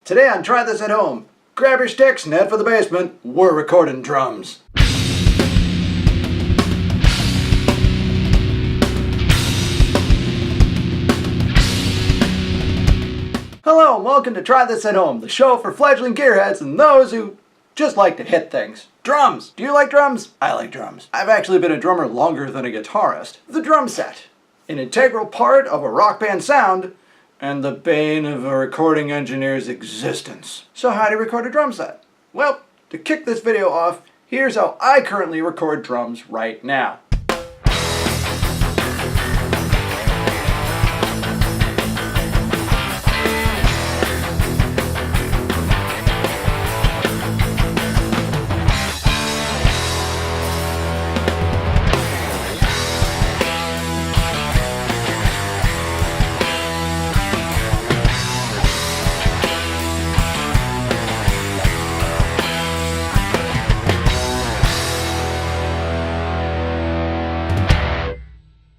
Today on Try This at Home, grab your sticks and head for the basement. We're recording drums. Hello and welcome to Try This at Home, the show for fledgling gearheads and those who just like to hit things. Drums! Do you like drums? I like drums. I've actually been a drummer longer than a guitarist. The drum set, an integral part of a rock band sound, and the bane of a recording engineer's existence. So how do you record a drum set? Well, to kick this video off, here's how I currently record drums right now.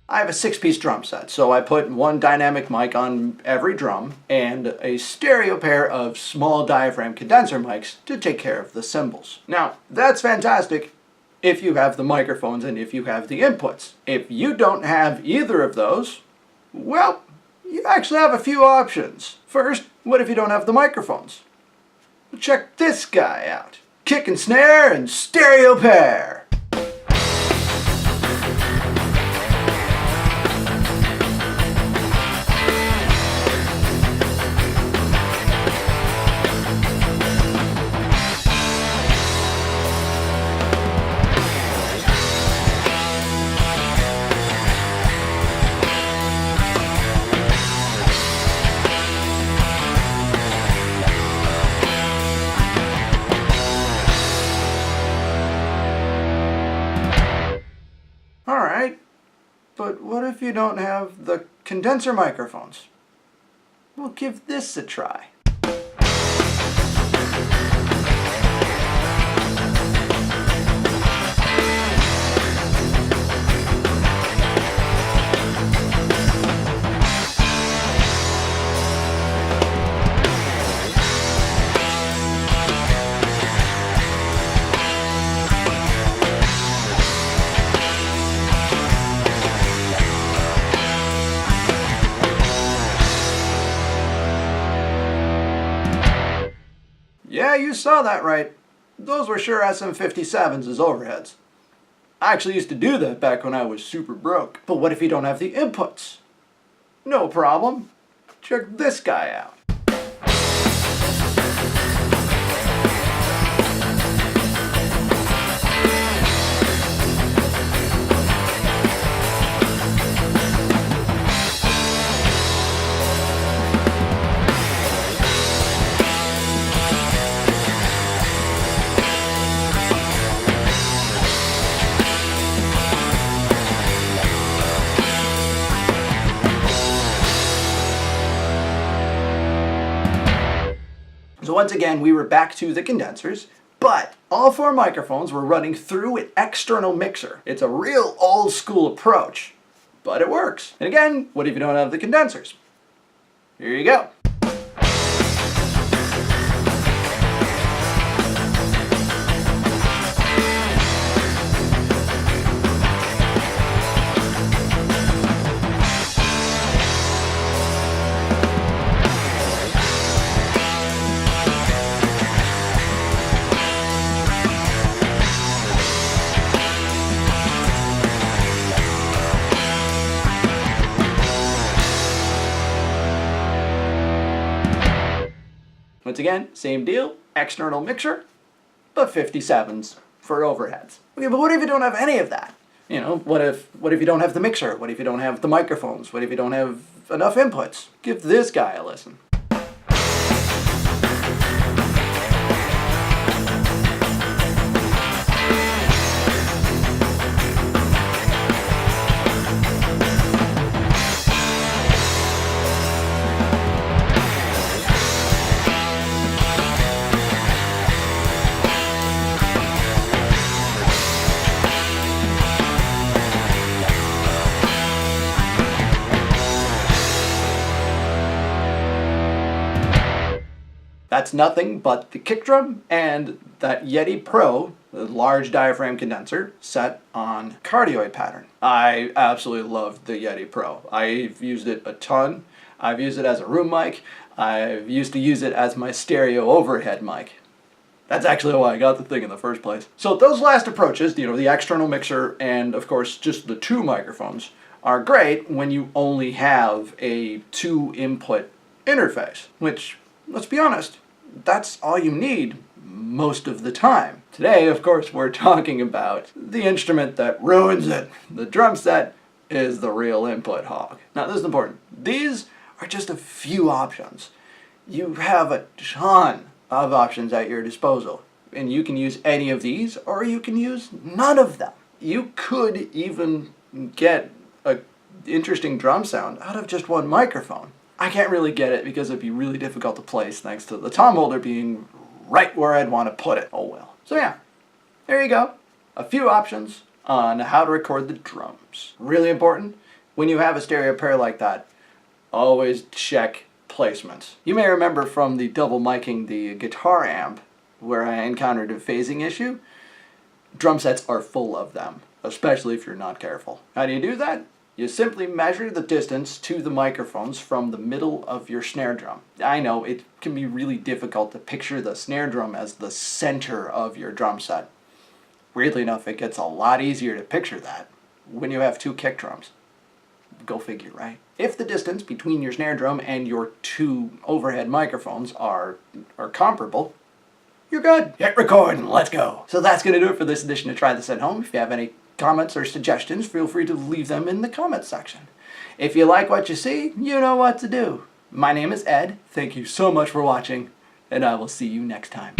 I have a 6-piece drum set, so I put one dynamic mic on every drum and a stereo pair of small diaphragm condenser mics to take care of the cymbals. Now, that's fantastic if you have the microphones and if you have the inputs. If you don't have either of those, well, you actually have a few options. First, what if you don't have the microphones? Well, check this guy out. Kick and snare and stereo pair. Alright, but what if you don't have the condenser microphones? Well, give this a try. Yeah, you saw that right. Those were sure SM57s as overheads. I actually used to do that back when I was super broke. But what if you don't have the inputs? No problem. Check this guy out. So once again, we were back to the condensers, but all 4 microphones were running through an external mixer. It's a real old school approach, but it works. And again, what if you don't have the condensers? Here you go. Once again, same deal, external mixer, but 57s for overheads. Okay, but what if you don't have any of that? You know, what if you don't have the mixer? What if you don't have the microphones? What if you don't have enough inputs? Give this guy a listen. That's nothing but the kick drum and that Yeti Pro, the large diaphragm condenser, set on cardioid pattern. I absolutely love the Yeti Pro. I've used it a ton. I've used it as a room mic. I've used to use it as my stereo overhead mic. That's actually why I got the thing in the first place. So those last approaches, the external mixer and of course just the two microphones, are great when you only have a 2-input interface, which, let's be honest, that's all you need most of the time. Today, of course, we're talking about the instrument that ruins it. The drum set is the real input hog. Now, this is important. These are just a few options. You have a ton of options at your disposal, and you can use any of these or you can use none of them. You could even get an interesting drum sound out of just one microphone. I can't really get it because it'd be really difficult to place thanks to the tom holder being right where I'd want to put it. Oh well. So yeah, there you go. A few options on how to record the drums. Really important, when you have a stereo pair like that, always check placements. You may remember from the double miking the guitar amp where I encountered a phasing issue. Drum sets are full of them, especially if you're not careful. How do you do that? You simply measure the distance to the microphones from the middle of your snare drum. I know it can be really difficult to picture the snare drum as the center of your drum set. Weirdly enough, it gets a lot easier to picture that when you have two kick drums. Go figure, right? If the distance between your snare drum and your two overhead microphones are comparable, you're good. Hit record and let's go. So that's going to do it for this edition of Try This at Home. If you have any comments or suggestions, feel free to leave them in the comments section. If you like what you see, you know what to do. My name is Ed. Thank you so much for watching, and I will see you next time.